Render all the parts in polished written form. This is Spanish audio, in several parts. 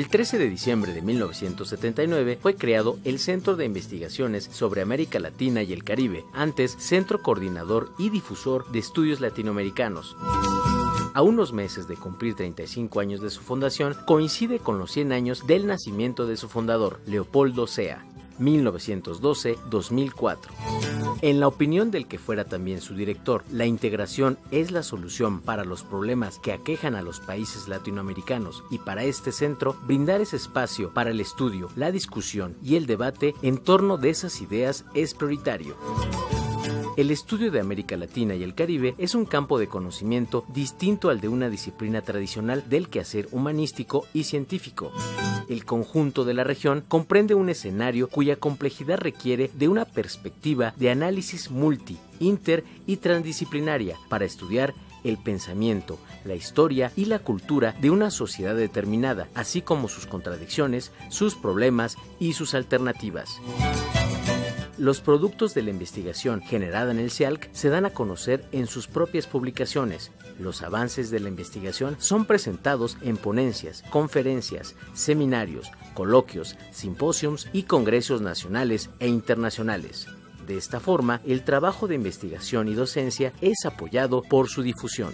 El 13 de diciembre de 1979 fue creado el Centro de Investigaciones sobre América Latina y el Caribe, antes Centro Coordinador y Difusor de Estudios Latinoamericanos. A unos meses de cumplir 35 años de su fundación, coincide con los 100 años del nacimiento de su fundador, Leopoldo Sea, 1912-2004. En la opinión del que fuera también su director, la integración es la solución para los problemas que aquejan a los países latinoamericanos y para este centro, brindar ese espacio para el estudio, la discusión y el debate en torno de esas ideas es prioritario. El estudio de América Latina y el Caribe es un campo de conocimiento distinto al de una disciplina tradicional del quehacer humanístico y científico. El conjunto de la región comprende un escenario cuya complejidad requiere de una perspectiva de análisis multi, inter y transdisciplinaria para estudiar el pensamiento, la historia y la cultura de una sociedad determinada, así como sus contradicciones, sus problemas y sus alternativas. Los productos de la investigación generada en el CIALC se dan a conocer en sus propias publicaciones. Los avances de la investigación son presentados en ponencias, conferencias, seminarios, coloquios, simposios y congresos nacionales e internacionales. De esta forma, el trabajo de investigación y docencia es apoyado por su difusión.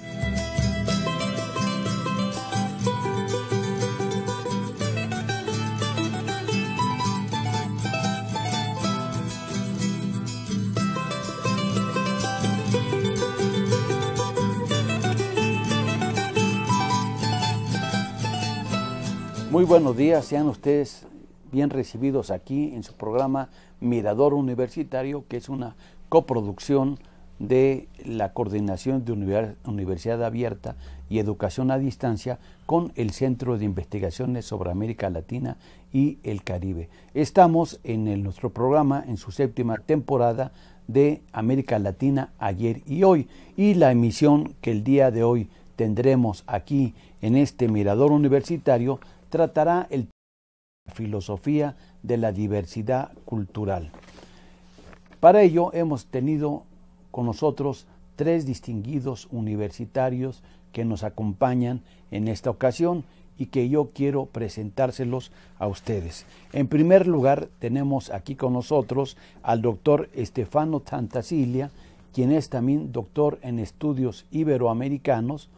Muy buenos días, sean ustedes bien recibidos aquí en su programa Mirador Universitario, que es una coproducción de la Coordinación de Universidad Abierta y Educación a Distancia con el Centro de Investigaciones sobre América Latina y el Caribe. Estamos en nuestro programa en su 7ª temporada de América Latina ayer y hoy, y la emisión que el día de hoy tendremos aquí en este Mirador Universitario tratará el tema de la filosofía de la diversidad cultural. Para ello hemos tenido con nosotros 3 distinguidos universitarios que nos acompañan en esta ocasión y que yo quiero presentárselos a ustedes. En primer lugar tenemos aquí con nosotros al doctor Stefano Santacilia, quien es también doctor en estudios iberoamericanos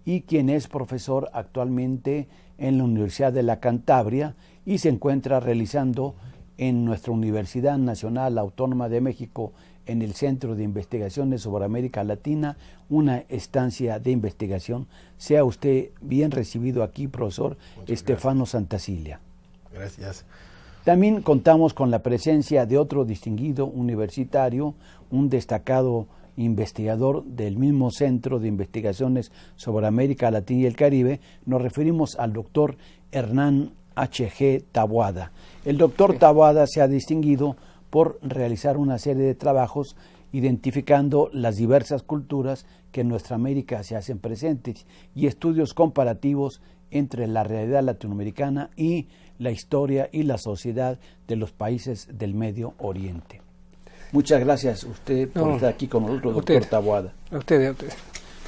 y quien es profesor actualmente en la Universidad de la Cantabria y se encuentra realizando en nuestra Universidad Nacional Autónoma de México, en el Centro de Investigaciones sobre América Latina, una estancia de investigación. Sea usted bien recibido aquí, profesor Stefano Santacilia. Gracias. También contamos con la presencia de otro distinguido universitario, un destacado investigador del mismo Centro de Investigaciones sobre América Latina y el Caribe. Nos referimos al doctor Hernán H.G. Taboada. El doctor Taboada se ha distinguido por realizar una serie de trabajos identificando las diversas culturas que en nuestra América se hacen presentes y estudios comparativos entre la realidad latinoamericana y la historia y la sociedad de los países del Medio Oriente. Muchas gracias a usted por estar aquí con nosotros, doctor Taboada. A usted.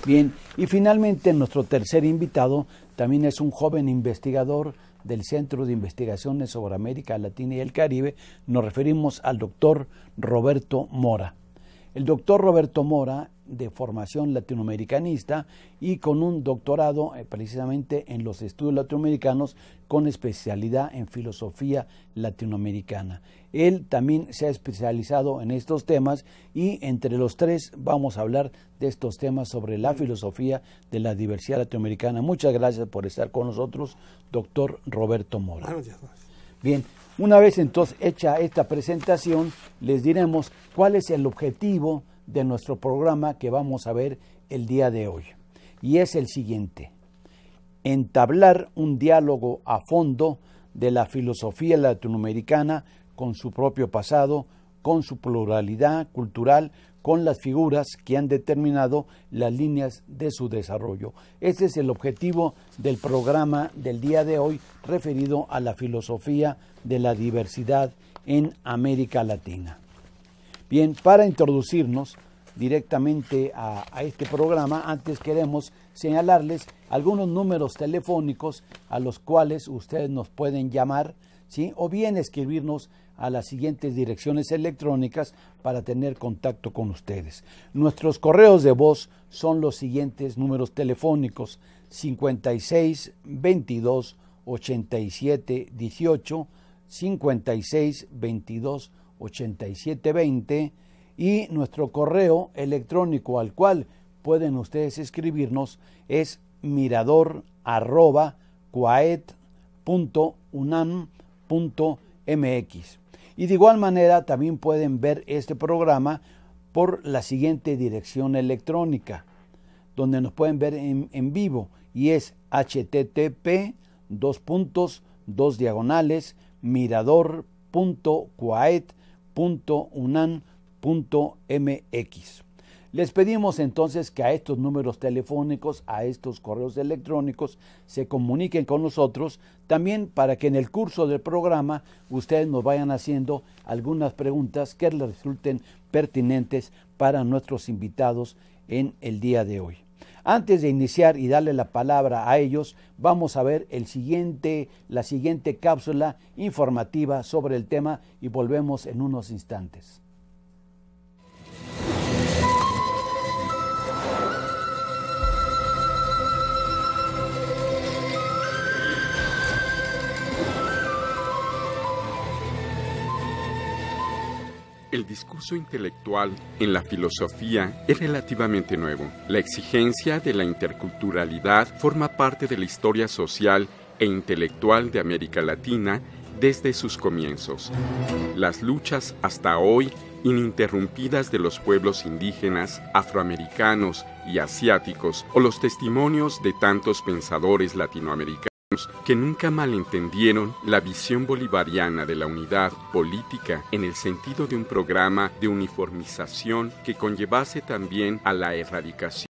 Bien, y finalmente nuestro tercer invitado también es un joven investigador del Centro de Investigaciones sobre América Latina y el Caribe. Nos referimos al doctor Roberto Mora. El doctor Roberto Mora, de formación latinoamericanista y con un doctorado precisamente en los estudios latinoamericanos con especialidad en filosofía latinoamericana. Él también se ha especializado en estos temas y entre los 3 vamos a hablar de estos temas sobre la filosofía de la diversidad latinoamericana. Muchas gracias por estar con nosotros, doctor Roberto Mora. Bien, una vez entonces hecha esta presentación, les diremos cuál es el objetivo de nuestro programa que vamos a ver el día de hoy. Y es el siguiente: entablar un diálogo a fondo de la filosofía latinoamericana con su propio pasado, con su pluralidad cultural, con las figuras que han determinado las líneas de su desarrollo. Este es el objetivo del programa del día de hoy referido a la filosofía de la diversidad en América Latina. Bien, para introducirnos, directamente a este programa, antes queremos señalarles algunos números telefónicos a los cuales ustedes nos pueden llamar, ¿sí? O bien escribirnos a las siguientes direcciones electrónicas para tener contacto con ustedes. Nuestros correos de voz son los siguientes números telefónicos: 56 22 87 18, 56 22 87 20, y nuestro correo electrónico al cual pueden ustedes escribirnos es mirador@coaed.unam.mx. Y de igual manera también pueden ver este programa por la siguiente dirección electrónica, donde nos pueden ver en vivo, y es http://mirador.coaed.unam.mx. Les pedimos entonces que a estos números telefónicos, a estos correos electrónicos, se comuniquen con nosotros, también para que en el curso del programa ustedes nos vayan haciendo algunas preguntas que les resulten pertinentes para nuestros invitados en el día de hoy. Antes de iniciar y darle la palabra a ellos, vamos a ver la siguiente cápsula informativa sobre el tema y volvemos en unos instantes. El discurso intelectual en la filosofía es relativamente nuevo. La exigencia de la interculturalidad forma parte de la historia social e intelectual de América Latina desde sus comienzos. Las luchas hasta hoy ininterrumpidas de los pueblos indígenas, afroamericanos y asiáticos, o los testimonios de tantos pensadores latinoamericanos que nunca malentendieron la visión bolivariana de la unidad política en el sentido de un programa de uniformización que conllevase también a la erradicación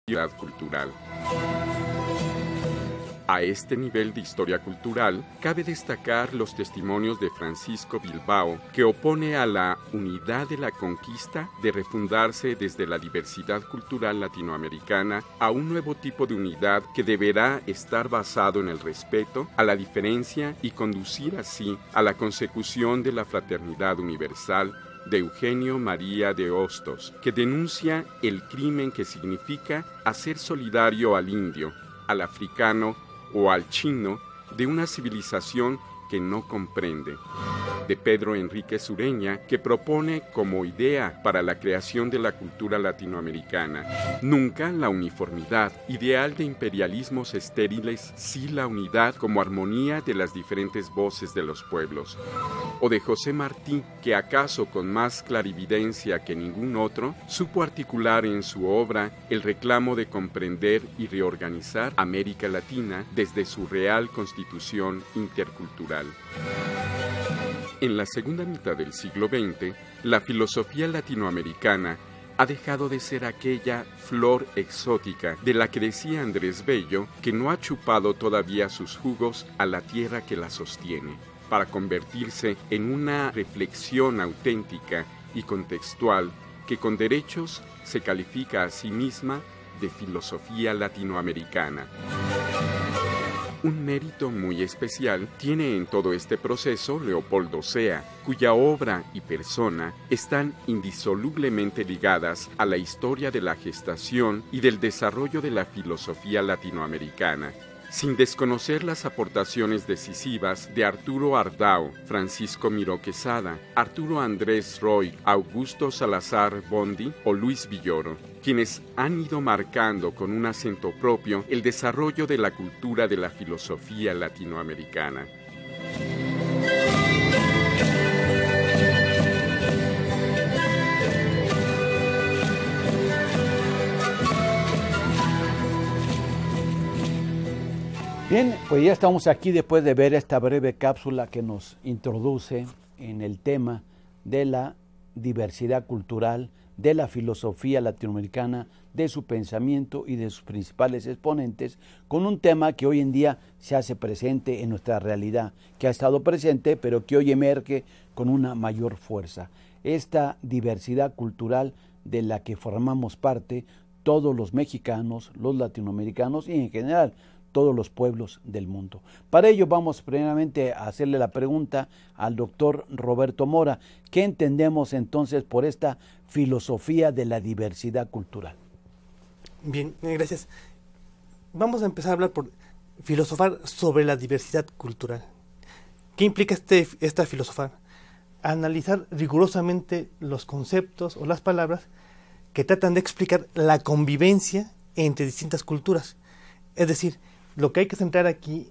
de la unidad cultural. A este nivel de historia cultural, cabe destacar los testimonios de Francisco Bilbao, que opone a la unidad de la conquista de refundarse desde la diversidad cultural latinoamericana a un nuevo tipo de unidad que deberá estar basado en el respeto a la diferencia y conducir así a la consecución de la fraternidad universal, de Eugenio María de Hostos, que denuncia el crimen que significa hacer solidario al indio, al africano o al chino de una civilización que no comprende. De Pedro Enrique Sureña, que propone como idea para la creación de la cultura latinoamericana nunca la uniformidad, ideal de imperialismos estériles, sí la unidad como armonía de las diferentes voces de los pueblos. O de José Martí, que acaso con más clarividencia que ningún otro, supo articular en su obra el reclamo de comprender y reorganizar América Latina desde su real constitución intercultural. En la segunda mitad del siglo XX, la filosofía latinoamericana ha dejado de ser aquella flor exótica de la que decía Andrés Bello, que no ha chupado todavía sus jugos a la tierra que la sostiene, para convertirse en una reflexión auténtica y contextual que con derechos se califica a sí misma de filosofía latinoamericana. Un mérito muy especial tiene en todo este proceso Leopoldo Sea, cuya obra y persona están indisolublemente ligadas a la historia de la gestación y del desarrollo de la filosofía latinoamericana, sin desconocer las aportaciones decisivas de Arturo Ardao, Francisco Miró Quesada, Arturo Andrés Roy, Augusto Salazar Bondi o Luis Villoro, quienes han ido marcando con un acento propio el desarrollo de la cultura de la filosofía latinoamericana. Bien, pues ya estamos aquí después de ver esta breve cápsula que nos introduce en el tema de la diversidad cultural, de la filosofía latinoamericana, de su pensamiento y de sus principales exponentes, con un tema que hoy en día se hace presente en nuestra realidad, que ha estado presente, pero que hoy emerge con una mayor fuerza. Esta diversidad cultural de la que formamos parte todos los mexicanos, los latinoamericanos y en general todos los pueblos del mundo. Para ello vamos primeramente a hacerle la pregunta al doctor Roberto Mora. ¿Qué entendemos entonces por esta filosofía de la diversidad cultural? Bien, gracias. Vamos a empezar a hablar por filosofar sobre la diversidad cultural. ¿Qué implica esta filosofar? Analizar rigurosamente los conceptos o las palabras que tratan de explicar la convivencia entre distintas culturas. Es decir, lo que hay que centrar aquí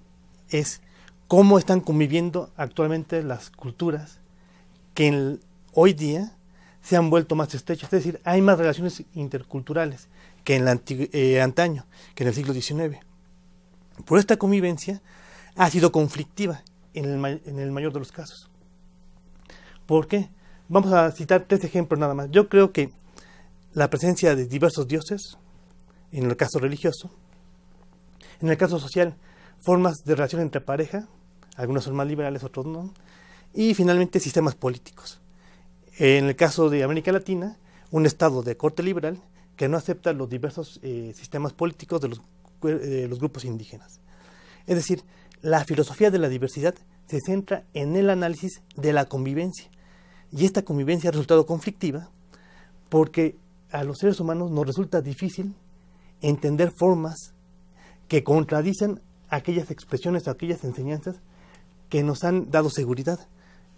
es cómo están conviviendo actualmente las culturas que hoy día se han vuelto más estrechas. Es decir, hay más relaciones interculturales que en antaño, que en el siglo XIX. Por esta convivencia ha sido conflictiva en el mayor de los casos. ¿Por qué? Vamos a citar 3 ejemplos nada más. Yo creo que la presencia de diversos dioses, en el caso religioso, en el caso social, formas de relación entre pareja, algunos son más liberales, otros no, y finalmente sistemas políticos. En el caso de América Latina, un estado de corte liberal que no acepta los diversos sistemas políticos de los grupos indígenas. Es decir, la filosofía de la diversidad se centra en el análisis de la convivencia, y esta convivencia ha resultado conflictiva porque a los seres humanos nos resulta difícil entender formas que contradicen aquellas expresiones, aquellas enseñanzas que nos han dado seguridad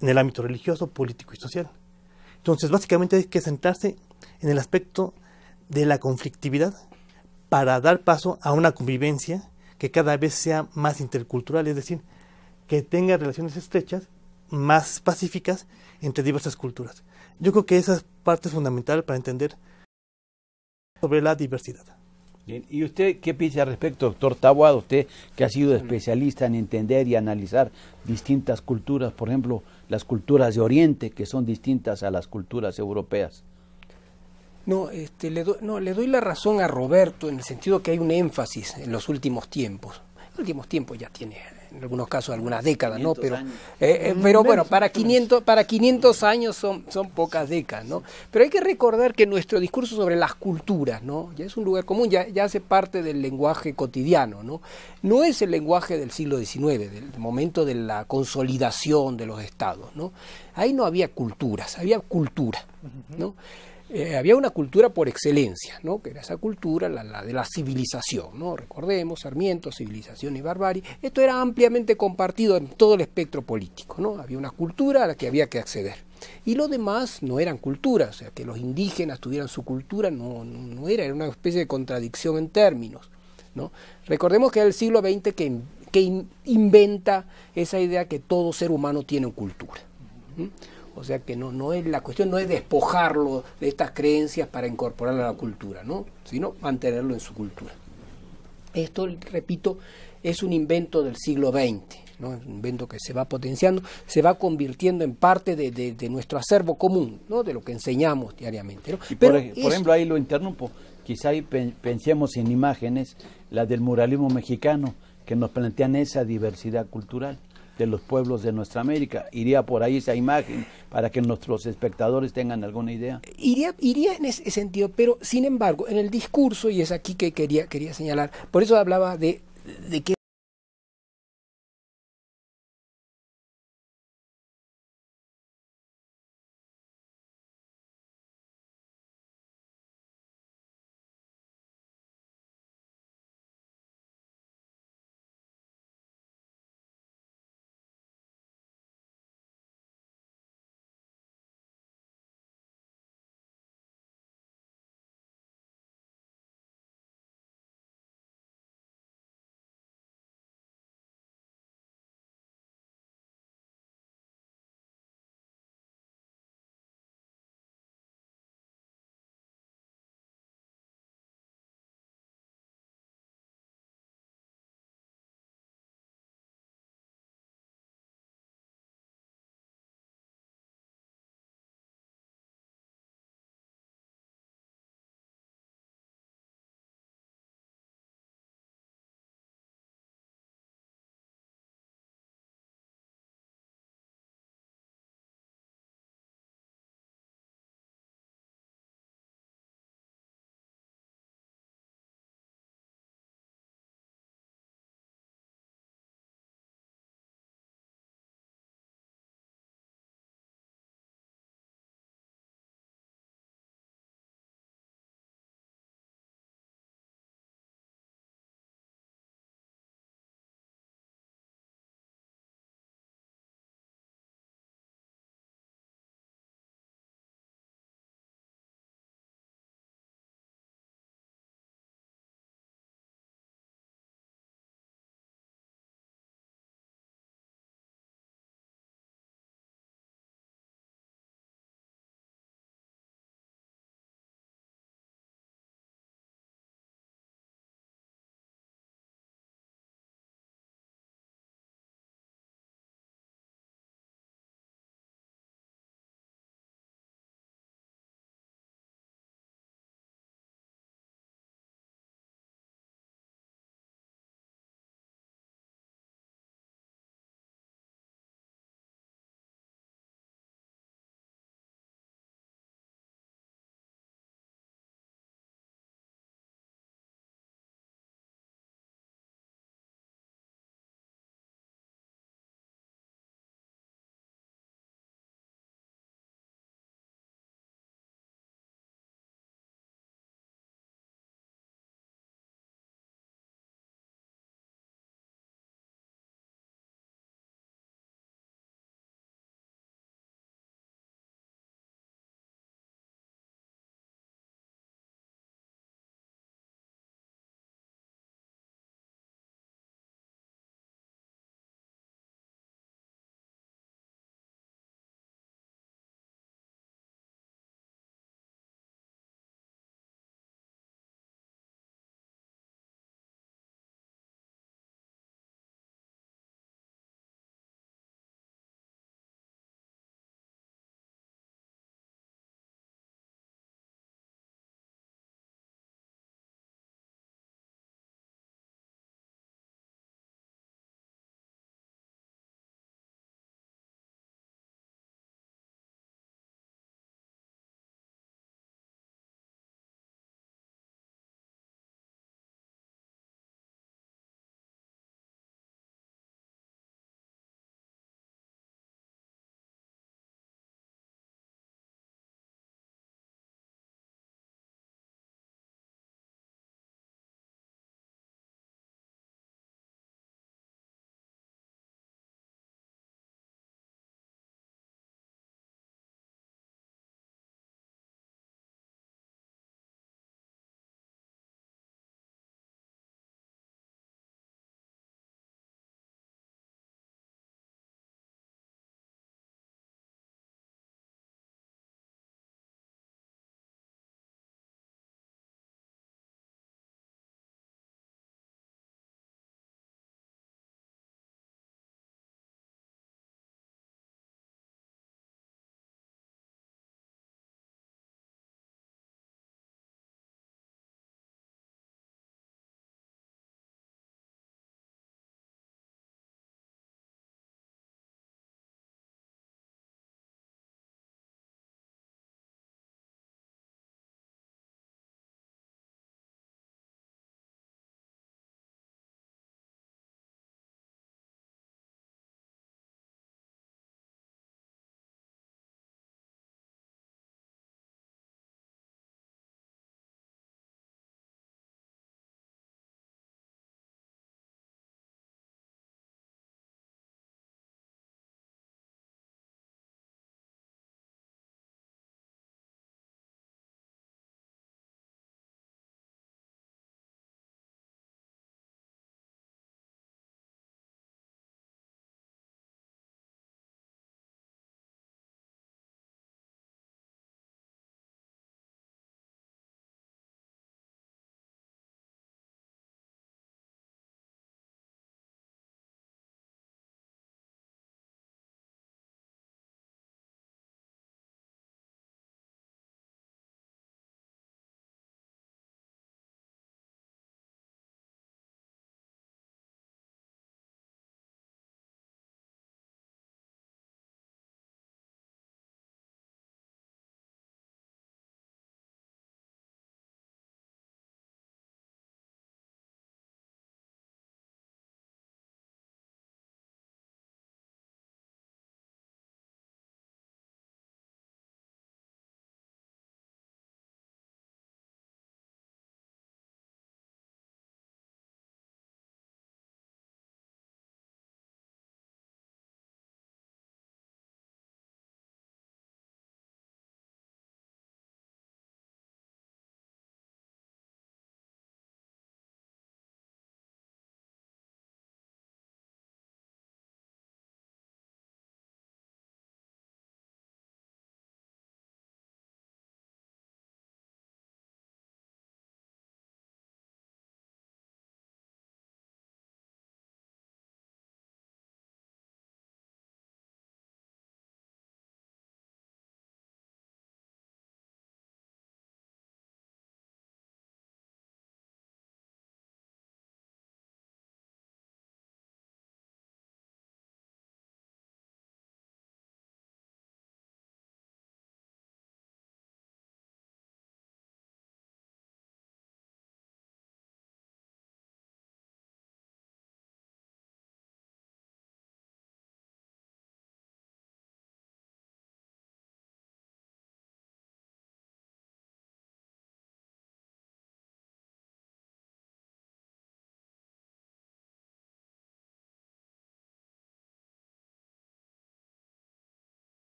en el ámbito religioso, político y social. Entonces, básicamente hay que centrarse en el aspecto de la conflictividad para dar paso a una convivencia que cada vez sea más intercultural, es decir, que tenga relaciones estrechas, más pacíficas entre diversas culturas. Yo creo que esa parte es fundamental para entender sobre la diversidad. Bien. ¿Y usted qué piensa al respecto, doctor Taboada? Usted que ha sido especialista en entender y analizar distintas culturas, por ejemplo, las culturas de Oriente, que son distintas a las culturas europeas. Le doy la razón a Roberto en el sentido que hay un énfasis en los últimos tiempos. En los últimos tiempos ya tiene, en algunos casos, algunas décadas, ¿no? Pero bueno, para 500 años son pocas décadas, ¿no? Pero hay que recordar que nuestro discurso sobre las culturas, ¿no? Ya es un lugar común, ya hace parte del lenguaje cotidiano, ¿no? No es el lenguaje del siglo XIX, del momento de la consolidación de los estados, ¿no? Ahí no había culturas, había cultura, ¿no? Había una cultura por excelencia, ¿no? Que era esa cultura, la de la civilización, ¿no? Recordemos, Sarmiento, civilización y barbarie. Esto era ampliamente compartido en todo el espectro político, ¿no? Había una cultura a la que había que acceder. Y lo demás no eran culturas, o sea, que los indígenas tuvieran su cultura no era una especie de contradicción en términos, ¿no? Recordemos que era el siglo XX que inventa esa idea que todo ser humano tiene cultura. O sea que no es la cuestión, no es despojarlo de estas creencias para incorporarlo a la cultura, ¿no? Sino mantenerlo en su cultura. Esto, repito, es un invento del siglo XX, ¿no? Es un invento que se va potenciando, se va convirtiendo en parte de nuestro acervo común, ¿no? De lo que enseñamos diariamente, ¿no? Y por ejemplo, ahí lo interrumpo, quizá ahí pensemos en imágenes, la del muralismo mexicano, que nos plantean esa diversidad cultural de los pueblos de nuestra América. Iría por ahí esa imagen para que nuestros espectadores tengan alguna idea. Iría en ese sentido, pero sin embargo, en el discurso, y es aquí que quería señalar, por eso hablaba de que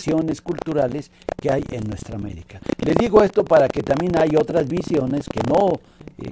variaciones culturales que hay en nuestra América. Les digo esto para que también hay otras visiones que no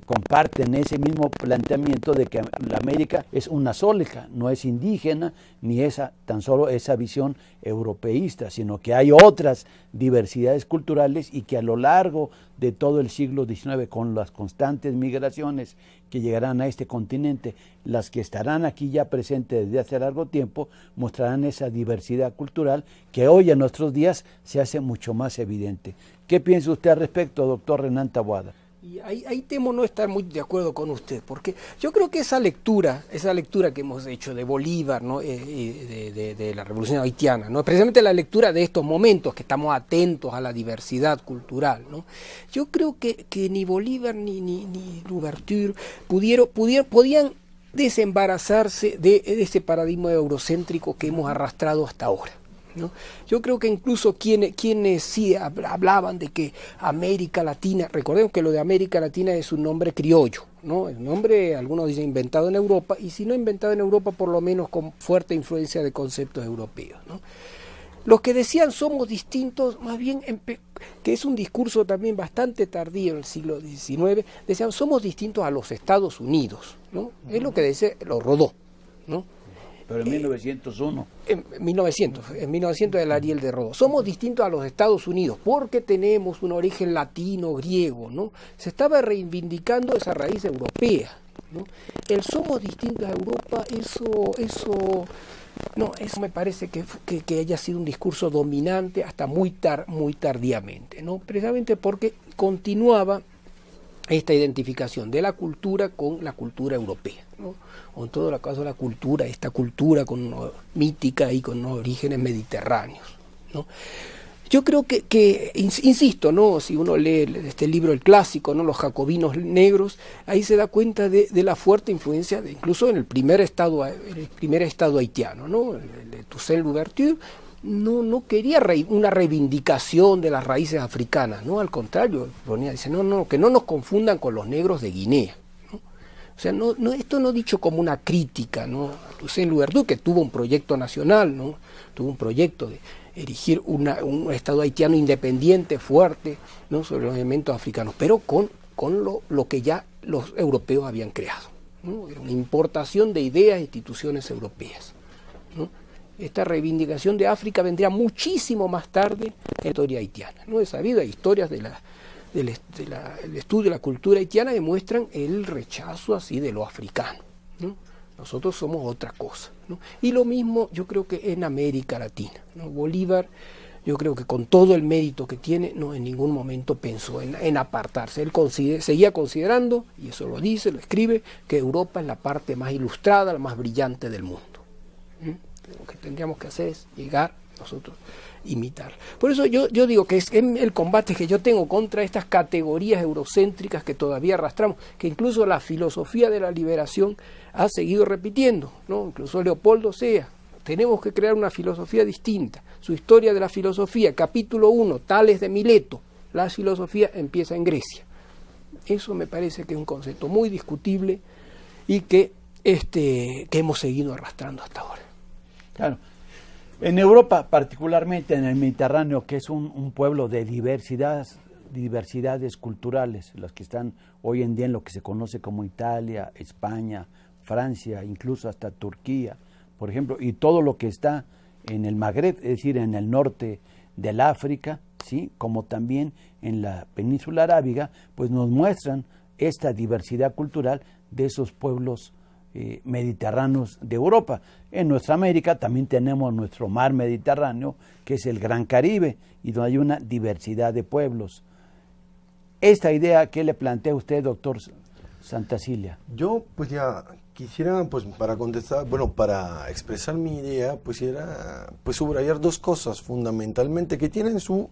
comparten ese mismo planteamiento de que la América es una sola, no es indígena, ni tan solo esa visión europeísta, sino que hay otras diversidades culturales y que a lo largo de todo el siglo XIX, con las constantes migraciones que llegarán a este continente, las que estarán aquí ya presentes desde hace largo tiempo, mostrarán esa diversidad cultural que hoy en nuestros días se hace mucho más evidente. ¿Qué piensa usted al respecto, doctor Renan Taboada? Y ahí temo no estar muy de acuerdo con usted, porque yo creo que esa lectura que hemos hecho de Bolívar, ¿no? de la Revolución Haitiana, ¿no? Precisamente la lectura de estos momentos que estamos atentos a la diversidad cultural, ¿no? Yo creo que ni Bolívar ni Louverture podían desembarazarse de ese paradigma eurocéntrico que hemos arrastrado hasta ahora, ¿no? Yo creo que incluso quienes sí hablaban de que América Latina, recordemos que lo de América Latina es un nombre criollo, ¿no? Es un nombre, algunos dicen inventado en Europa, y si no inventado en Europa, por lo menos con fuerte influencia de conceptos europeos, ¿no? Los que decían somos distintos, más bien, que es un discurso también bastante tardío en el siglo XIX, decían somos distintos a los Estados Unidos, ¿no? Es lo que decía, lo Rodó, ¿no? Pero en 1901. En 1900 el Ariel de Rodó. Somos distintos a los Estados Unidos porque tenemos un origen latino, griego, ¿no? Se estaba reivindicando esa raíz europea, ¿no? El somos distintos a Europa, eso me parece que haya sido un discurso dominante hasta muy tardíamente, ¿no? Precisamente porque continuaba esta identificación de la cultura con la cultura europea, ¿no? O en todo caso esta cultura mítica y con orígenes mediterráneos, ¿no? Yo creo que insisto, ¿no? Si uno lee este libro, el clásico, ¿no? Los jacobinos negros, ahí se da cuenta de la fuerte influencia incluso en el primer estado haitiano, ¿no? El de Toussaint Louverture no quería una reivindicación de las raíces africanas, ¿no? Al contrario, dice, que no nos confundan con los negros de Guinea, ¿no? O sea, esto no dicho como una crítica, ¿no? Toussaint Louverture, que tuvo un proyecto nacional, ¿no? Tuvo un proyecto de erigir un Estado haitiano independiente, fuerte, ¿no? Sobre los elementos africanos, pero con lo que ya los europeos habían creado, ¿no? Era una importación de ideas e instituciones europeas, ¿no? Esta reivindicación de África vendría muchísimo más tarde en la historia haitiana, ¿no? Es sabido, hay historias del estudio de la cultura haitiana que muestran el rechazo así de lo africano, ¿no? Nosotros somos otra cosa, ¿no? Y lo mismo yo creo que en América Latina, ¿no? Bolívar, yo creo que con todo el mérito que tiene, no en ningún momento pensó en apartarse. Él seguía considerando, y eso lo dice, lo escribe, que Europa es la parte más ilustrada, la más brillante del mundo. Lo que tendríamos que hacer es llegar nosotros, imitar. Por eso yo digo que es el combate que yo tengo contra estas categorías eurocéntricas que todavía arrastramos, que incluso la filosofía de la liberación ha seguido repitiendo, ¿no? Incluso Leopoldo Sea. Tenemos que crear una filosofía distinta. Su historia de la filosofía, capítulo 1, Tales de Mileto. La filosofía empieza en Grecia. Eso me parece que es un concepto muy discutible y que hemos seguido arrastrando hasta ahora. Claro. En Europa, particularmente en el Mediterráneo, que es un pueblo de diversidades culturales, las que están hoy en día en lo que se conoce como Italia, España, Francia, incluso hasta Turquía, por ejemplo, y todo lo que está en el Magreb, es decir, en el norte del África, ¿sí? Como también en la península arábiga, pues nos muestran esta diversidad cultural de esos pueblos mediterráneos de Europa. En nuestra América también tenemos nuestro mar Mediterráneo, que es el Gran Caribe, y donde hay una diversidad de pueblos. Esta idea, ¿qué le plantea usted, doctor Santacilia? Yo pues ya quisiera, pues para contestar, bueno, para expresar mi idea, pues era pues subrayar dos cosas fundamentalmente que tienen su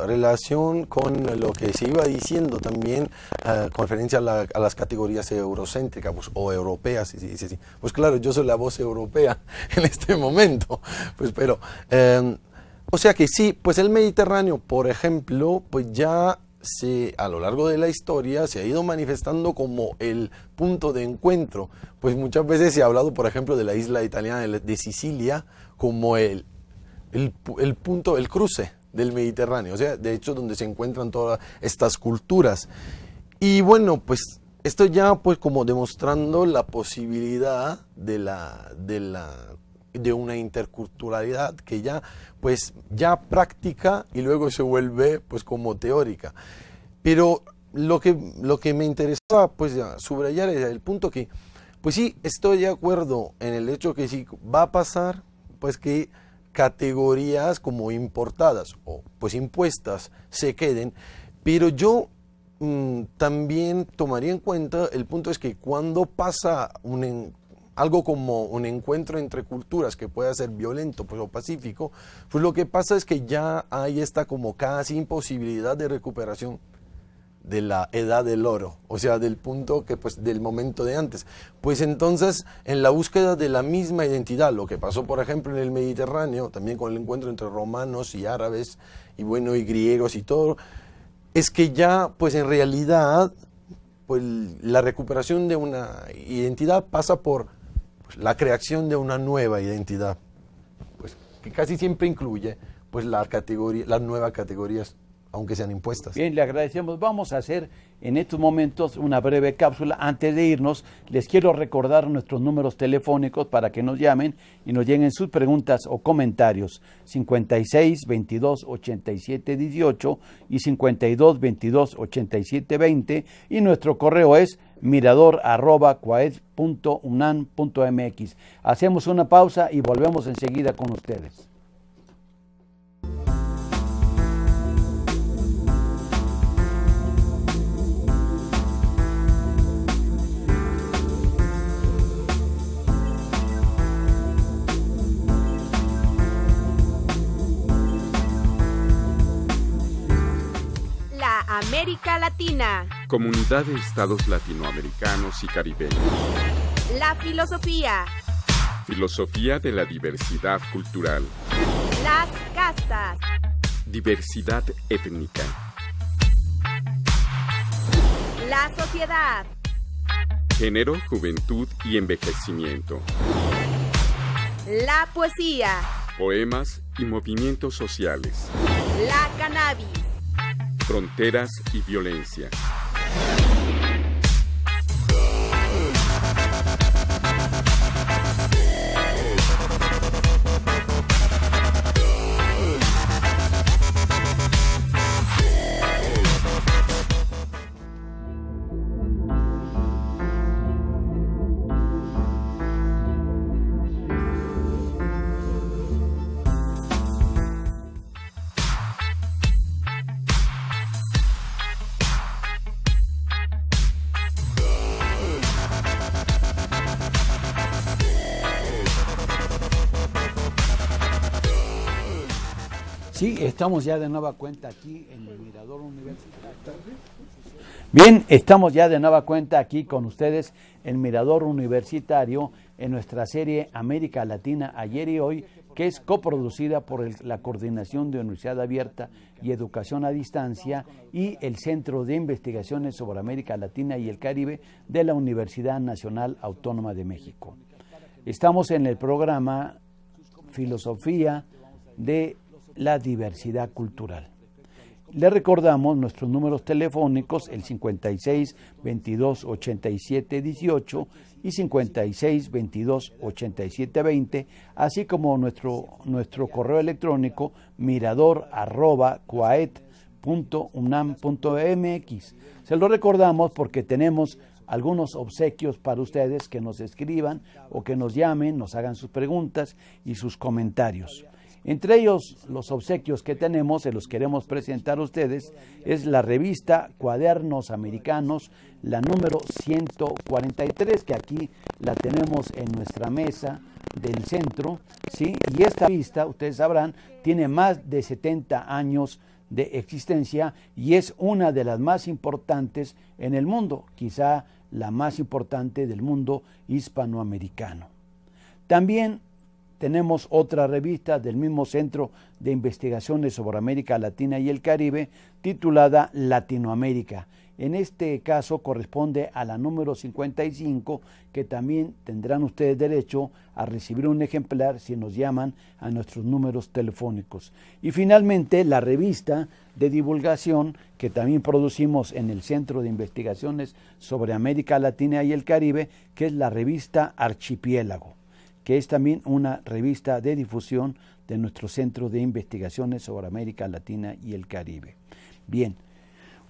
relación con lo que se iba diciendo también con referencia a las categorías eurocéntricas pues, o europeas, sí. Pues claro, yo soy la voz europea en este momento, pues pero, o sea que sí, pues el Mediterráneo, por ejemplo, pues ya a lo largo de la historia se ha ido manifestando como el punto de encuentro, pues muchas veces se ha hablado, por ejemplo, de la isla italiana de Sicilia como el punto, el cruce del Mediterráneo, o sea, de hecho donde se encuentran todas estas culturas. Y bueno, pues esto ya pues como demostrando la posibilidad de una interculturalidad que ya pues ya práctica y luego se vuelve pues como teórica. Pero lo que me interesaba pues subrayar era el punto que pues sí, estoy de acuerdo en el hecho que sí va a pasar pues que categorías como importadas o pues impuestas se queden, pero yo también tomaría en cuenta el punto es que cuando pasa algo como un encuentro entre culturas que pueda ser violento pues, o pacífico, pues lo que pasa es que ya hay esta como casi imposibilidad de recuperación de la edad del oro, o sea, del punto que pues del momento de antes. Pues entonces, en la búsqueda de la misma identidad, lo que pasó por ejemplo en el Mediterráneo, también con el encuentro entre romanos y árabes, y bueno, y griegos y todo, es que ya pues en realidad pues la recuperación de una identidad pasa por pues, la creación de una nueva identidad, pues que casi siempre incluye pues las nuevas categorías, aunque sean impuestas. Bien, le agradecemos. Vamos a hacer en estos momentos una breve cápsula. Antes de irnos, les quiero recordar nuestros números telefónicos para que nos llamen y nos lleguen sus preguntas o comentarios. 56 22 87 18 y 52 22 87 20, y nuestro correo es mirador@coaed.unam.mx. Hacemos una pausa y volvemos enseguida con ustedes. América Latina. Comunidad de Estados latinoamericanos y caribeños. La filosofía. Filosofía de la diversidad cultural. Las castas. Diversidad étnica. La sociedad. Género, juventud y envejecimiento. La poesía. Poemas y movimientos sociales. La cannabis. Fronteras y violencia. Sí, estamos ya de nueva cuenta aquí en el Mirador Universitario. Bien, estamos ya de nueva cuenta aquí con ustedes en Mirador Universitario en nuestra serie América Latina Ayer y Hoy, que es coproducida por la Coordinación de Universidad Abierta y Educación a Distancia y el Centro de Investigaciones sobre América Latina y el Caribe de la Universidad Nacional Autónoma de México. Estamos en el programa Filosofía de la Diversidad Cultural. Le recordamos nuestros números telefónicos, el 56 22 87 18 y 56 22 87 20, así como nuestro correo electrónico mirador@coaed.unam.mx. Se lo recordamos porque tenemos algunos obsequios para ustedes, que nos escriban o que nos llamen, nos hagan sus preguntas y sus comentarios. Entre ellos, los obsequios que tenemos, se los queremos presentar a ustedes, es la revista Cuadernos Americanos, la número 143, que aquí la tenemos en nuestra mesa del centro, ¿sí? Y esta revista, ustedes sabrán, tiene más de 70 años de existencia y es una de las más importantes en el mundo, quizá la más importante del mundo hispanoamericano. También tenemos otra revista del mismo Centro de Investigaciones sobre América Latina y el Caribe, titulada Latinoamérica. En este caso corresponde a la número 55, que también tendrán ustedes derecho a recibir un ejemplar si nos llaman a nuestros números telefónicos. Y finalmente la revista de divulgación que también producimos en el Centro de Investigaciones sobre América Latina y el Caribe, que es la revista Archipiélago, que es también una revista de difusión de nuestro Centro de Investigaciones sobre América Latina y el Caribe. Bien.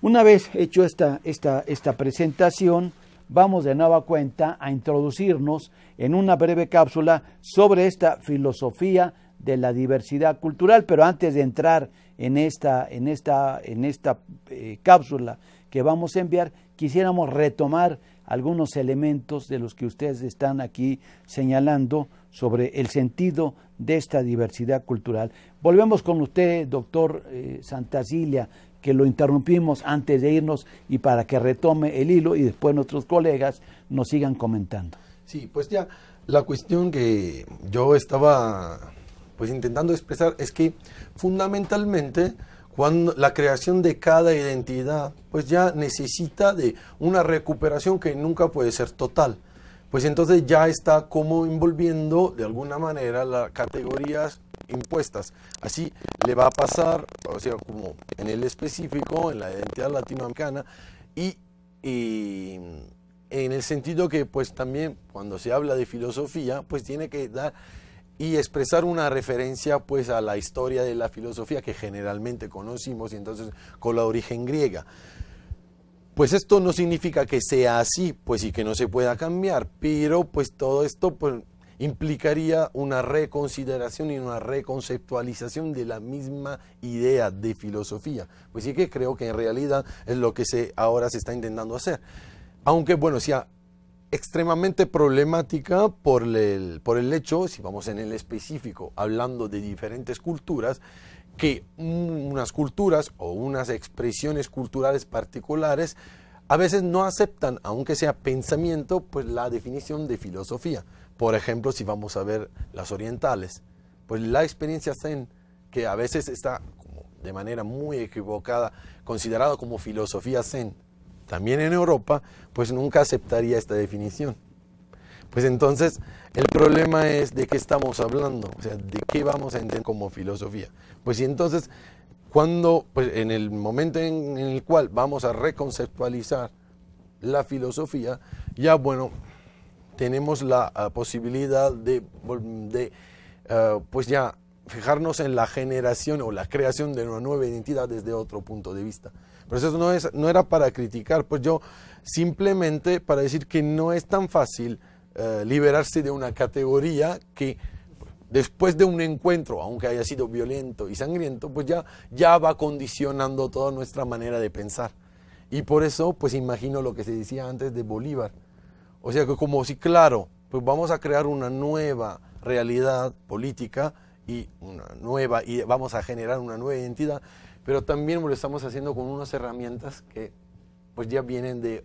Una vez hecho esta presentación, vamos de nueva cuenta a introducirnos en una breve cápsula sobre esta filosofía de la diversidad cultural, pero antes de entrar en esta cápsula que vamos a enviar, quisiéramos retomar algunos elementos de los que ustedes están aquí señalando sobre el sentido de esta diversidad cultural. Volvemos con usted, doctor Santacilia, que lo interrumpimos antes de irnos, y para que retome el hilo y después nuestros colegas nos sigan comentando. Sí, pues ya la cuestión que yo estaba pues intentando expresar es que fundamentalmente cuando la creación de cada identidad pues ya necesita de una recuperación que nunca puede ser total, pues entonces ya está como envolviendo de alguna manera las categorías impuestas. Así le va a pasar, o sea, como en el específico, en la identidad latinoamericana, y en el sentido que pues también cuando se habla de filosofía, pues tiene que dar y expresar una referencia pues a la historia de la filosofía que generalmente conocimos, y entonces con la origen griega. Pues esto no significa que sea así, pues y que no se pueda cambiar, pero pues todo esto pues implicaría una reconsideración y una reconceptualización de la misma idea de filosofía. Pues sí que creo que en realidad es lo que ahora se está intentando hacer. Aunque bueno, sea extremadamente problemática por el hecho, si vamos en el específico, hablando de diferentes culturas, que unas culturas o unas expresiones culturales particulares a veces no aceptan, aunque sea pensamiento, pues la definición de filosofía. Por ejemplo, si vamos a ver las orientales, pues la experiencia zen, que a veces está como de manera muy equivocada considerada como filosofía zen, también en Europa, pues nunca aceptaría esta definición. Pues entonces el problema es de qué estamos hablando, o sea, de qué vamos a entender como filosofía. Pues y entonces cuando, pues en el momento en el cual vamos a reconceptualizar la filosofía, ya bueno, tenemos la posibilidad de pues ya fijarnos en la generación o la creación de una nueva identidad desde otro punto de vista. Pero eso no era para criticar, pues yo simplemente para decir que no es tan fácil liberarse de una categoría que después de un encuentro, aunque haya sido violento y sangriento, pues ya va condicionando toda nuestra manera de pensar. Y por eso, pues imagino lo que se decía antes de Bolívar. O sea que como si, claro, pues vamos a crear una nueva realidad política y vamos a generar una nueva identidad, pero también lo estamos haciendo con unas herramientas que pues ya vienen de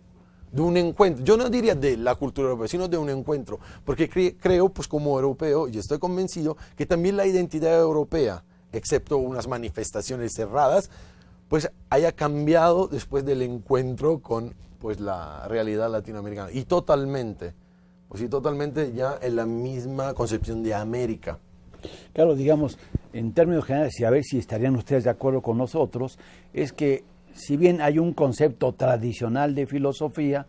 un encuentro. Yo no diría de la cultura europea, sino de un encuentro, porque creo, pues como europeo, y estoy convencido que también la identidad europea, excepto unas manifestaciones cerradas, pues haya cambiado después del encuentro con pues la realidad latinoamericana, y totalmente ya en la misma concepción de América. Claro, digamos, en términos generales, y a ver si estarían ustedes de acuerdo con nosotros, es que si bien hay un concepto tradicional de filosofía,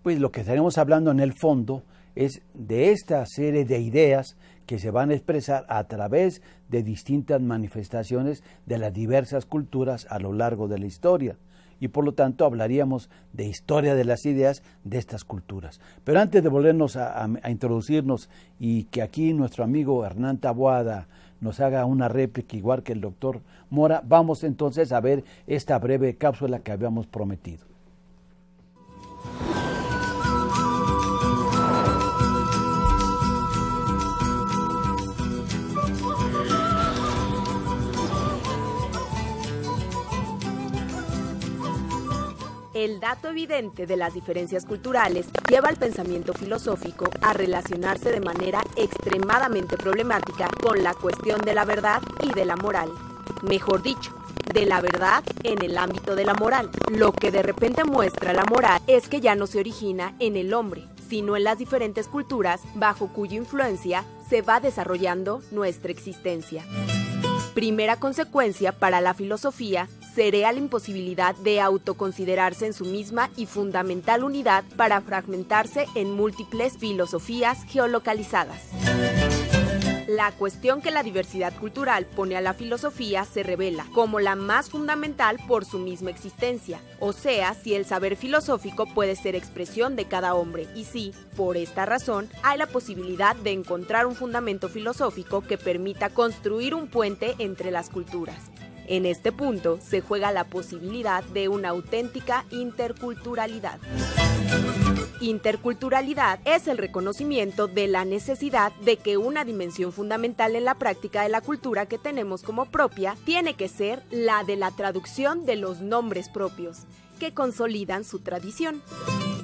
pues lo que estaremos hablando en el fondo es de esta serie de ideas que se van a expresar a través de distintas manifestaciones de las diversas culturas a lo largo de la historia. Y por lo tanto hablaríamos de historia de las ideas de estas culturas. Pero antes de volvernos a introducirnos y que aquí nuestro amigo Hernán Taboada nos haga una réplica igual que el doctor Mora, vamos entonces a ver esta breve cápsula que habíamos prometido. El dato evidente de las diferencias culturales lleva al pensamiento filosófico a relacionarse de manera extremadamente problemática con la cuestión de la verdad y de la moral. Mejor dicho, de la verdad en el ámbito de la moral. Lo que de repente muestra la moral es que ya no se origina en el hombre, sino en las diferentes culturas bajo cuya influencia se va desarrollando nuestra existencia. Primera consecuencia para la filosofía sería la imposibilidad de autoconsiderarse en su misma y fundamental unidad para fragmentarse en múltiples filosofías geolocalizadas. La cuestión que la diversidad cultural pone a la filosofía se revela como la más fundamental por su misma existencia, o sea, si el saber filosófico puede ser expresión de cada hombre, y si, por esta razón, hay la posibilidad de encontrar un fundamento filosófico que permita construir un puente entre las culturas. En este punto se juega la posibilidad de una auténtica interculturalidad. Interculturalidad es el reconocimiento de la necesidad de que una dimensión fundamental en la práctica de la cultura que tenemos como propia tiene que ser la de la traducción de los nombres propios, que consolidan su tradición.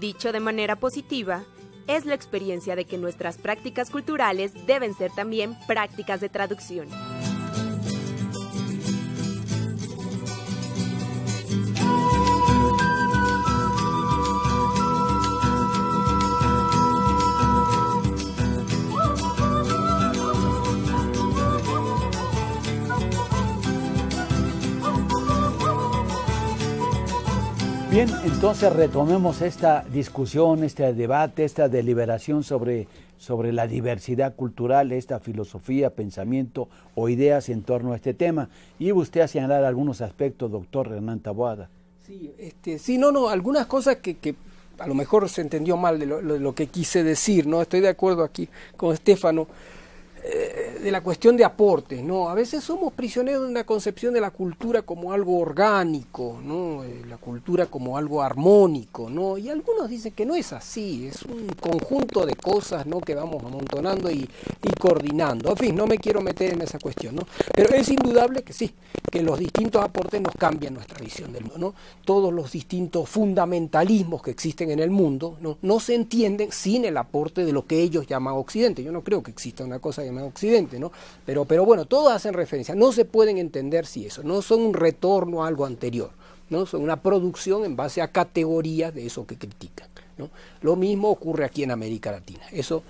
Dicho de manera positiva, es la experiencia de que nuestras prácticas culturales deben ser también prácticas de traducción. Bien, entonces retomemos esta discusión, este debate, esta deliberación sobre la diversidad cultural, esta filosofía, pensamiento o ideas en torno a este tema. Y usted a señalar algunos aspectos, doctor Hernán Taboada. Sí, algunas cosas que a lo mejor se entendió mal de lo que quise decir, ¿no? Estoy de acuerdo aquí con Estefano. De la cuestión de aportes, ¿no? A veces somos prisioneros de una concepción de la cultura como algo orgánico, ¿no? La cultura como algo armónico, ¿no? Y algunos dicen que no es así, es un conjunto de cosas, ¿no? Que vamos amontonando y coordinando. En fin, no me quiero meter en esa cuestión, ¿no? Pero es indudable que sí, que los distintos aportes nos cambian nuestra visión del mundo, ¿no? Todos los distintos fundamentalismos que existen en el mundo, no se entienden sin el aporte de lo que ellos llaman Occidente. Yo no creo que exista una cosa llamada Occidente, ¿no? Pero bueno, todos hacen referencia, no se pueden entender si eso, no son un retorno a algo anterior, ¿no? Son una producción en base a categorías de eso que critican, ¿no? Lo mismo ocurre aquí en América Latina, eso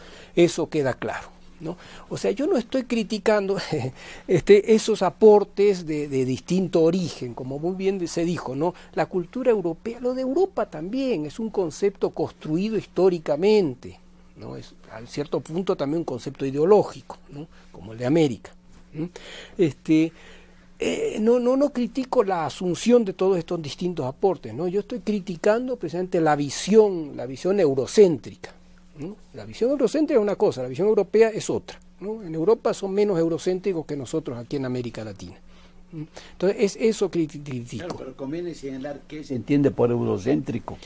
queda claro, ¿no? O sea, yo no estoy criticando esos aportes de distinto origen, como muy bien se dijo, ¿no? La cultura europea, lo de Europa también es un concepto construido históricamente, ¿no? Es a cierto punto también un concepto ideológico, ¿no? Como el de América. No critico la asunción de todos estos distintos aportes, ¿no? Yo estoy criticando precisamente la visión eurocéntrica, ¿no? La visión eurocéntrica es una cosa, la visión europea es otra, ¿no? En Europa son menos eurocéntricos que nosotros aquí en América Latina. Entonces, eso critico. Claro, pero conviene señalar qué se entiende por eurocéntrico.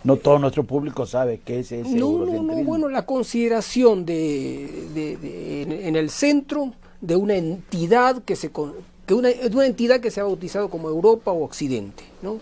No todo nuestro público sabe qué es ese eurocentrismo. No, bueno, la consideración en el centro de una entidad una entidad que se ha bautizado como Europa o Occidente, ¿no?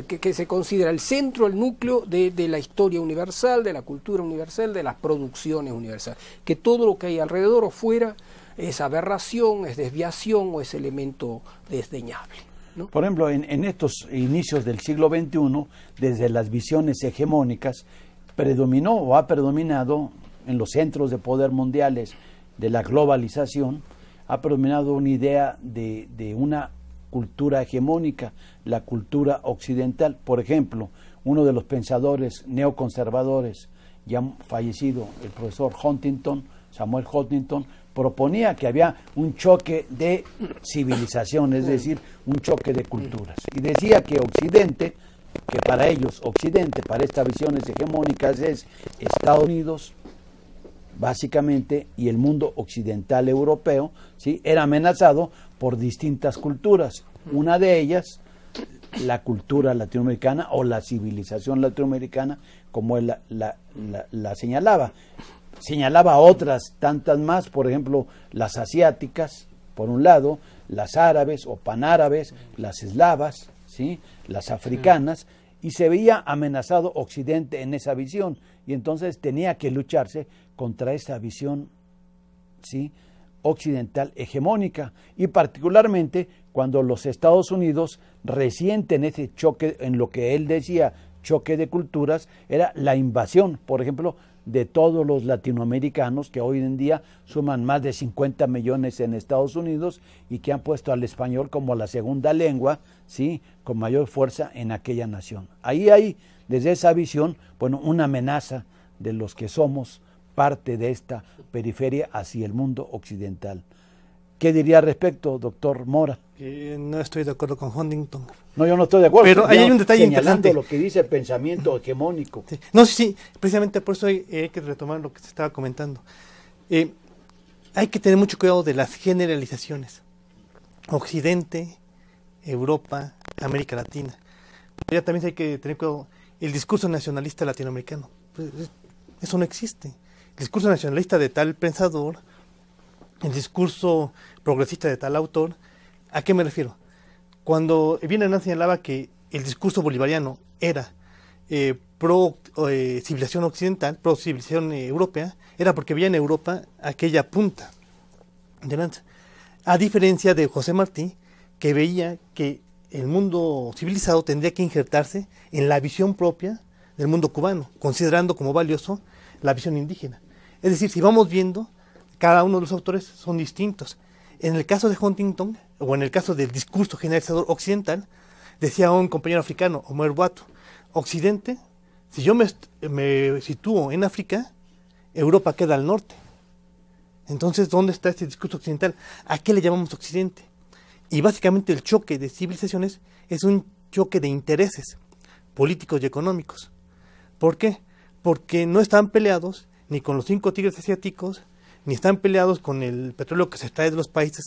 Que se considera el centro, el núcleo de la historia universal, de la cultura universal, de las producciones universales. Que todo lo que hay alrededor o fuera es aberración, es desviación o es elemento desdeñable, ¿no? Por ejemplo, en estos inicios del siglo XXI, desde las visiones hegemónicas, predominó o ha predominado en los centros de poder mundiales de la globalización, ha predominado una idea de una cultura hegemónica, la cultura occidental. Por ejemplo, uno de los pensadores neoconservadores, ya fallecido, el profesor Samuel Huntington, proponía que había un choque de civilización, es decir, un choque de culturas. Y decía que Occidente, que para ellos Occidente, para estas visiones hegemónicas, es Estados Unidos, básicamente, y el mundo occidental europeo, ¿sí? Era amenazado por distintas culturas. Una de ellas, la cultura latinoamericana o la civilización latinoamericana, como él la señalaba. Señalaba otras tantas más, por ejemplo, las asiáticas, por un lado, las árabes o panárabes, las eslavas, ¿sí? Las africanas, y se veía amenazado Occidente en esa visión, y entonces tenía que lucharse contra esa visión, ¿sí?, occidental hegemónica, y particularmente cuando los Estados Unidos resienten ese choque, en lo que él decía choque de culturas, era la invasión, por ejemplo, de todos los latinoamericanos, que hoy en día suman más de 50 millones en Estados Unidos y que han puesto al español como la segunda lengua, ¿sí?, con mayor fuerza en aquella nación. Ahí hay, desde esa visión, bueno, una amenaza de los que somos parte de esta periferia hacia el mundo occidental. ¿Qué diría al respecto, doctor Mora? No estoy de acuerdo con Huntington. No, yo no estoy de acuerdo. Pero ahí hay un detalle señalando interesante. Lo que dice el pensamiento hegemónico. Sí. No, sí, precisamente por eso hay que retomar lo que se estaba comentando. Hay que tener mucho cuidado de las generalizaciones. Occidente, Europa, América Latina. Ya también hay que tener cuidado. El discurso nacionalista latinoamericano, pues, eso no existe. El discurso nacionalista de tal pensador, el discurso progresista de tal autor, ¿a qué me refiero? Cuando Hernández señalaba que el discurso bolivariano era pro civilización occidental, pro civilización europea, era porque veía en Europa aquella punta de lanza. A diferencia de José Martí, que veía que el mundo civilizado tendría que injertarse en la visión propia del mundo cubano, considerando como valioso la visión indígena. Es decir, si vamos viendo, cada uno de los autores son distintos. En el caso de Huntington, o en el caso del discurso generalizador occidental, decía un compañero africano, Omer Boato, Occidente, si yo me sitúo en África, Europa queda al norte. Entonces, ¿dónde está este discurso occidental? ¿A qué le llamamos Occidente? Y básicamente el choque de civilizaciones es un choque de intereses políticos y económicos. ¿Por qué? Porque no están peleados ni con los 5 tigres asiáticos, ni están peleados con el petróleo que se extrae de los países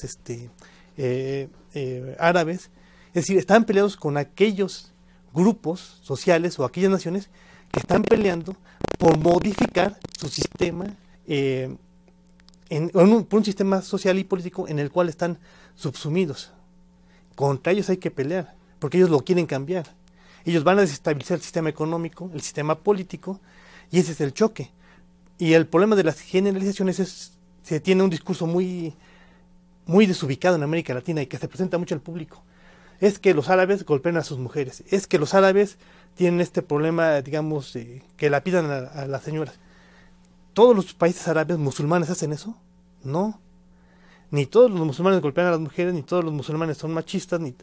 árabes. Es decir, están peleados con aquellos grupos sociales o aquellas naciones que están peleando por modificar su sistema, por un sistema social y político en el cual están subsumidos. Contra ellos hay que pelear, porque ellos lo quieren cambiar. Ellos van a desestabilizar el sistema económico, el sistema político, y ese es el choque. Y el problema de las generalizaciones es se tiene un discurso muy desubicado en América Latina y que se presenta mucho al público. Es que los árabes golpean a sus mujeres, es que los árabes tienen este problema, digamos, que lapidan a las señoras. ¿Todos los países árabes musulmanes hacen eso? No. Ni todos los musulmanes golpean a las mujeres, ni todos los musulmanes son machistas. Es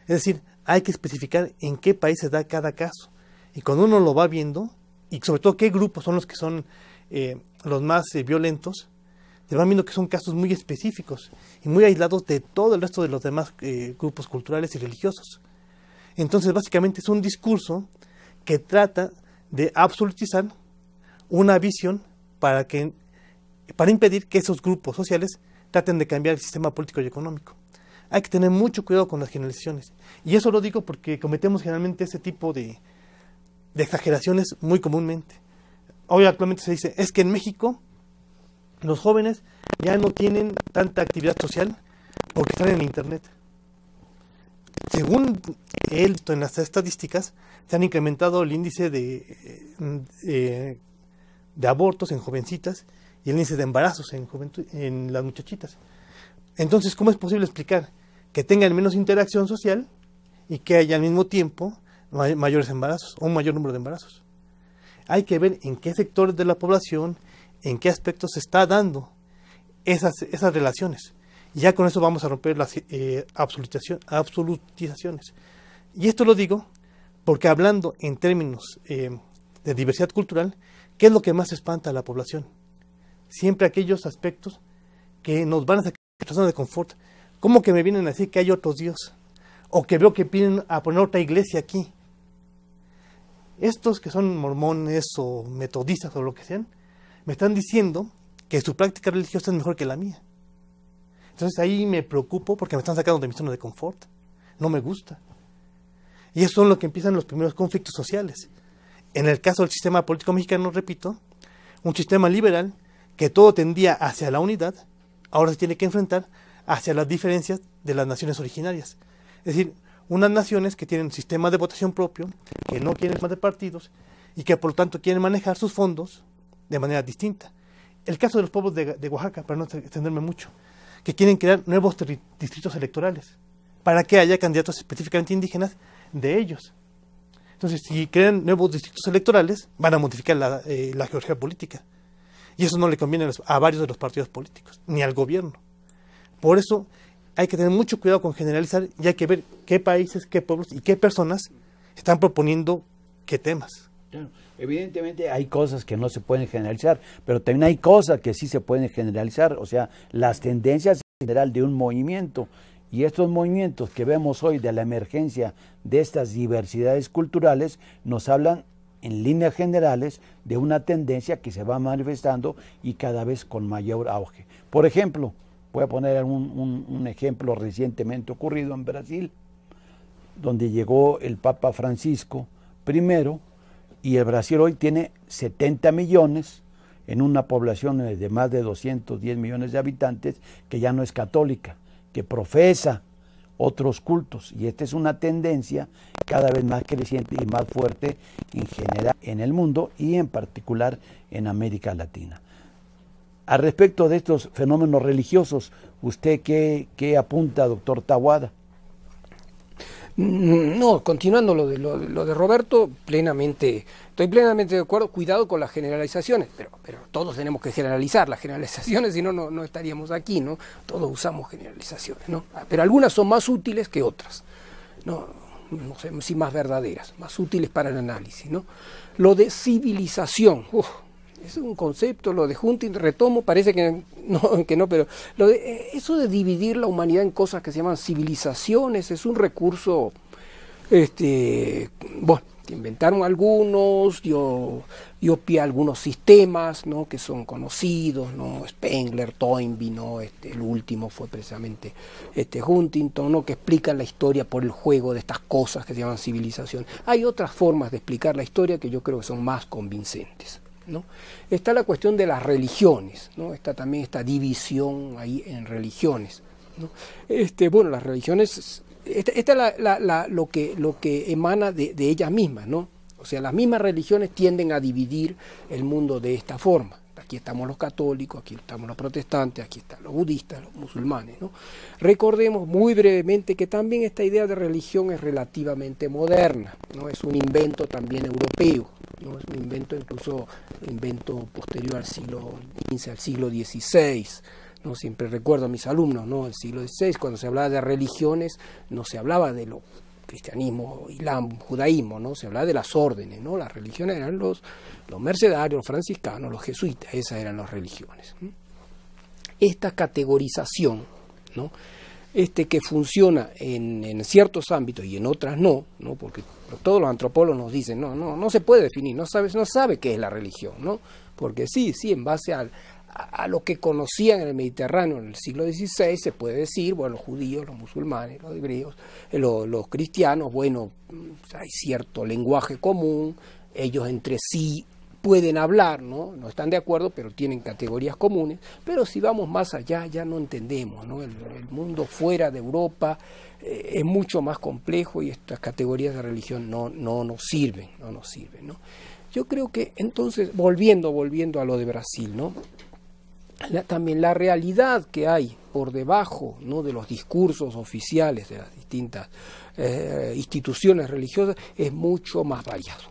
decir, hay que especificar en qué país se da cada caso. Y cuando uno lo va viendo, y sobre todo qué grupos son los que son los más violentos, se van viendo que son casos muy específicos y muy aislados de todo el resto de los demás grupos culturales y religiosos. Entonces, básicamente es un discurso que trata de absolutizar una visión para impedir que esos grupos sociales traten de cambiar el sistema político y económico. Hay que tener mucho cuidado con las generalizaciones. Y eso lo digo porque cometemos generalmente ese tipo de exageraciones muy comúnmente. Hoy actualmente se dice, es que en México los jóvenes ya no tienen tanta actividad social porque están en Internet. Según él, en las estadísticas, se han incrementado el índice de abortos en jovencitas y el índice de embarazos en las muchachitas. Entonces, ¿cómo es posible explicar que tengan menos interacción social y que haya al mismo tiempo mayores embarazos o un mayor número de embarazos? Hay que ver en qué sectores de la población, en qué aspectos se está dando esas relaciones. Y ya con eso vamos a romper las absolutizaciones. Y esto lo digo porque hablando en términos de diversidad cultural, ¿qué es lo que más espanta a la población? Siempre aquellos aspectos que nos van a sacar de la zona de confort. ¿Cómo que me vienen a decir que hay otros dios? O que veo que vienen a poner otra iglesia aquí. Estos que son mormones o metodistas o lo que sean, me están diciendo que su práctica religiosa es mejor que la mía. Entonces ahí me preocupo porque me están sacando de mi zona de confort. No me gusta. Y eso es lo que empiezan los primeros conflictos sociales. En el caso del sistema político mexicano, repito, un sistema liberal que todo tendía hacia la unidad, ahora se tiene que enfrentar hacia las diferencias de las naciones originarias. Es decir, unas naciones que tienen sistemas de votación propio, que no quieren más de partidos y que por lo tanto quieren manejar sus fondos de manera distinta. El caso de los pueblos de Oaxaca, para no extenderme mucho, que quieren crear nuevos distritos electorales para que haya candidatos específicamente indígenas de ellos. Entonces, si crean nuevos distritos electorales, van a modificar la geografía política. Y eso no le conviene a varios de los partidos políticos, ni al gobierno. Por eso hay que tener mucho cuidado con generalizar y hay que ver qué países, qué pueblos y qué personas están proponiendo qué temas. Evidentemente hay cosas que no se pueden generalizar, pero también hay cosas que sí se pueden generalizar, o sea, las tendencias en general de un movimiento. Y estos movimientos que vemos hoy de la emergencia de estas diversidades culturales nos hablan en líneas generales de una tendencia que se va manifestando y cada vez con mayor auge. Por ejemplo, voy a poner un ejemplo recientemente ocurrido en Brasil, donde llegó el Papa Francisco I, y el Brasil hoy tiene 70 millones en una población de más de 210 millones de habitantes que ya no es católica, que profesa otros cultos, y esta es una tendencia cada vez más creciente y más fuerte en general en el mundo y en particular en América Latina. Al respecto de estos fenómenos religiosos, ¿usted qué apunta, doctor Taboada? No, continuando lo de Roberto, estoy plenamente de acuerdo. Cuidado con las generalizaciones, pero todos tenemos que generalizar las generalizaciones, si no, no estaríamos aquí, ¿no? Todos usamos generalizaciones, ¿no? Pero algunas son más útiles que otras, no sé si más verdaderas, más útiles para el análisis, ¿no? Lo de civilización, es un concepto, lo de Hunting, retomo, parece que no, pero eso de dividir la humanidad en cosas que se llaman civilizaciones es un recurso, bueno, inventaron algunos, dio pie a algunos sistemas, ¿no?, que son conocidos, ¿no? Spengler, Toynbee, ¿no? El último fue precisamente Huntington, ¿no?, que explican la historia por el juego de estas cosas que se llaman civilización. Hay otras formas de explicar la historia que yo creo que son más convincentes, ¿no? Está la cuestión de las religiones, ¿no? Está también esta división ahí en religiones, ¿no? Bueno, las religiones, esta es lo que emana de ellas mismas, ¿no? O sea, las mismas religiones tienden a dividir el mundo de esta forma. Aquí estamos los católicos, aquí estamos los protestantes, aquí están los budistas, los musulmanes, ¿no? Recordemos muy brevemente que también esta idea de religión es relativamente moderna, ¿no? Es un invento también europeo, ¿no? Es un invento posterior al siglo XV, al siglo XVI, ¿no? Siempre recuerdo a mis alumnos, ¿no? El siglo XVI, cuando se hablaba de religiones, no se hablaba de lo cristianismo, islam, judaísmo, ¿no? Se hablaba de las órdenes, ¿no? Las religiones eran los mercedarios, los franciscanos, los jesuitas, esas eran las religiones. Esta categorización, ¿no?, que funciona en ciertos ámbitos y en otras no, porque todos los antropólogos nos dicen, no se puede definir, no sabe qué es la religión, ¿no? Porque sí, en base a lo que conocían en el Mediterráneo en el siglo XVI, se puede decir, bueno, los judíos, los musulmanes, los hebreos, los cristianos, bueno, hay cierto lenguaje común, ellos entre sí pueden hablar, no están de acuerdo, pero tienen categorías comunes. Pero si vamos más allá, ya no entendemos, ¿no? El mundo fuera de Europa es mucho más complejo y estas categorías de religión no nos sirven, ¿no? Yo creo que entonces, volviendo a lo de Brasil, ¿no?, también la realidad que hay por debajo, ¿no?, de los discursos oficiales de las distintas instituciones religiosas es mucho más variado,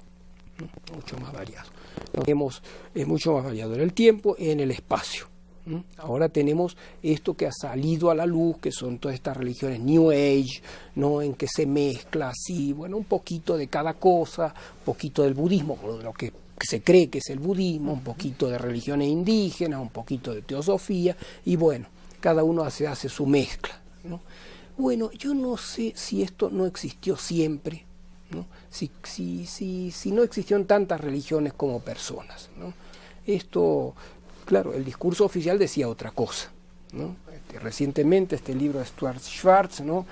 ¿no? Mucho más variado. Es mucho más variado en el tiempo y en el espacio, ¿no? Ahora tenemos esto que ha salido a la luz, que son todas estas religiones New Age, ¿no?, en que se mezcla así, bueno, un poquito de cada cosa, un poquito del budismo, lo que se cree que es el budismo, un poquito de religiones indígenas, un poquito de teosofía, y bueno, cada uno hace su mezcla, ¿no? Bueno, yo no sé si esto no existió siempre, ¿no? Si no existieron tantas religiones como personas, ¿no? Esto, claro, el discurso oficial decía otra cosa, ¿no? Recientemente este libro de Stuart Schwartz, ¿no?,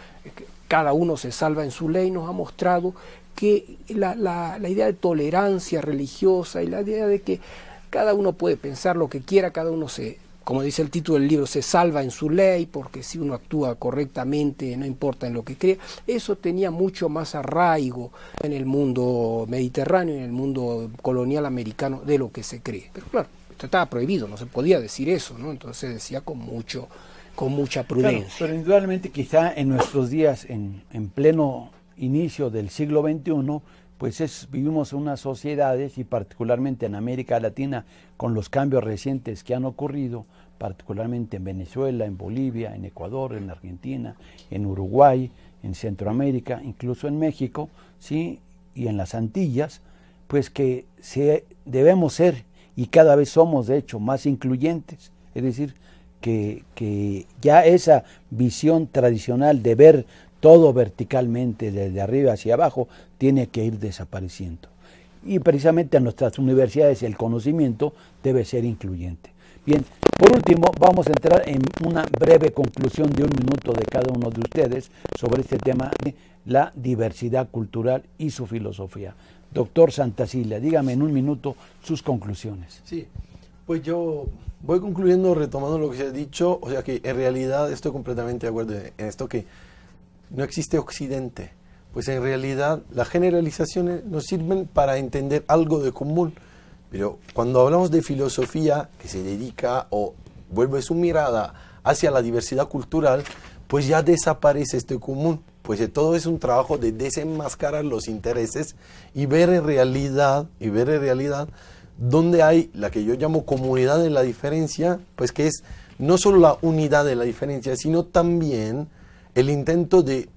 Cada uno se salva en su ley, nos ha mostrado que la idea de tolerancia religiosa y la idea de que cada uno puede pensar lo que quiera, cada uno se como dice el título del libro, se salva en su ley, porque si uno actúa correctamente, no importa en lo que crea. Eso tenía mucho más arraigo en el mundo mediterráneo, en el mundo colonial americano, de lo que se cree. Pero claro, esto estaba prohibido, no se podía decir eso, ¿no? Entonces se decía con mucha prudencia. Claro, pero indudablemente quizá en nuestros días, en pleno inicio del siglo XXI, pues vivimos en unas sociedades, y particularmente en América Latina, con los cambios recientes que han ocurrido, particularmente en Venezuela, en Bolivia, en Ecuador, en Argentina, en Uruguay, en Centroamérica, incluso en México, ¿sí? Y en las Antillas, pues que debemos ser, y cada vez somos de hecho más incluyentes, es decir, que ya esa visión tradicional de ver todo verticalmente, desde arriba hacia abajo, tiene que ir desapareciendo. Y precisamente en nuestras universidades el conocimiento debe ser incluyente. Bien, por último, vamos a entrar en una breve conclusión de 1 minuto de cada uno de ustedes sobre este tema de la diversidad cultural y su filosofía. Doctor Santacilia, dígame en 1 minuto sus conclusiones. Sí, pues yo voy concluyendo retomando lo que se ha dicho, o sea que en realidad estoy completamente de acuerdo en esto que no existe Occidente, pues en realidad las generalizaciones nos sirven para entender algo de común, pero cuando hablamos de filosofía que se dedica o vuelve su mirada hacia la diversidad cultural, pues ya desaparece este común, pues todo es un trabajo de desenmascarar los intereses y ver en realidad donde hay la que yo llamo comunidad de la diferencia, pues que es no solo la unidad de la diferencia, sino también el intento de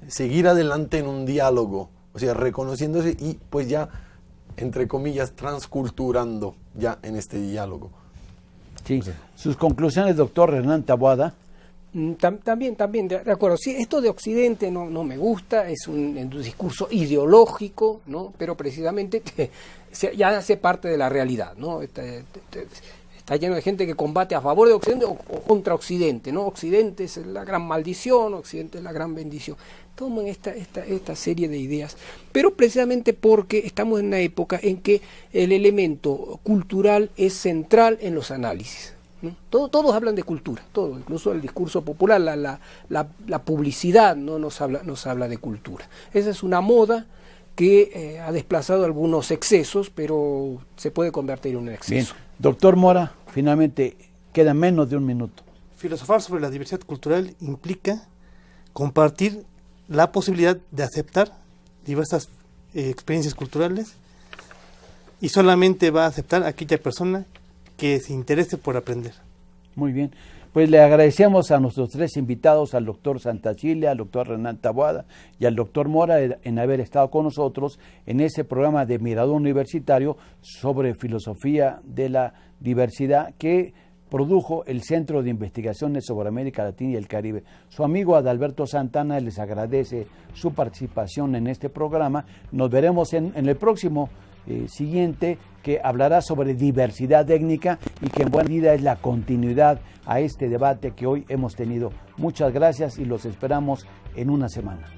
seguir adelante en un diálogo, o sea, reconociéndose y pues ya, entre comillas, transculturando ya en este diálogo. Sí. Sus conclusiones, doctor Hernán Taboada. También, de acuerdo. Sí, esto de Occidente no me gusta, es un discurso ideológico, ¿no? Pero precisamente ya hace parte de la realidad, ¿no? Está lleno de gente que combate a favor de Occidente o contra Occidente, ¿no? Occidente es la gran maldición, Occidente es la gran bendición. Toman esta serie de ideas, pero precisamente porque estamos en una época en que el elemento cultural es central en los análisis, ¿no? Todos hablan de cultura, todo, incluso el discurso popular, la publicidad, ¿no? nos habla de cultura. Esa es una moda que ha desplazado algunos excesos, pero se puede convertir en un exceso. Bien. Doctor Mora, finalmente queda menos de 1 minuto. Filosofar sobre la diversidad cultural implica compartir la posibilidad de aceptar diversas experiencias culturales, y solamente va a aceptar a aquella persona que se interese por aprender. Muy bien. Pues le agradecemos a nuestros 3 invitados, al doctor Santacilia, al doctor Hernán Taboada y al doctor Mora, en haber estado con nosotros en ese programa de Mirador Universitario sobre filosofía de la diversidad que produjo el Centro de Investigaciones sobre América Latina y el Caribe. Su amigo Adalberto Santana les agradece su participación en este programa. Nos veremos en el próximo siguiente, que hablará sobre diversidad étnica y que en buena medida es la continuidad a este debate que hoy hemos tenido. Muchas gracias y los esperamos en una semana.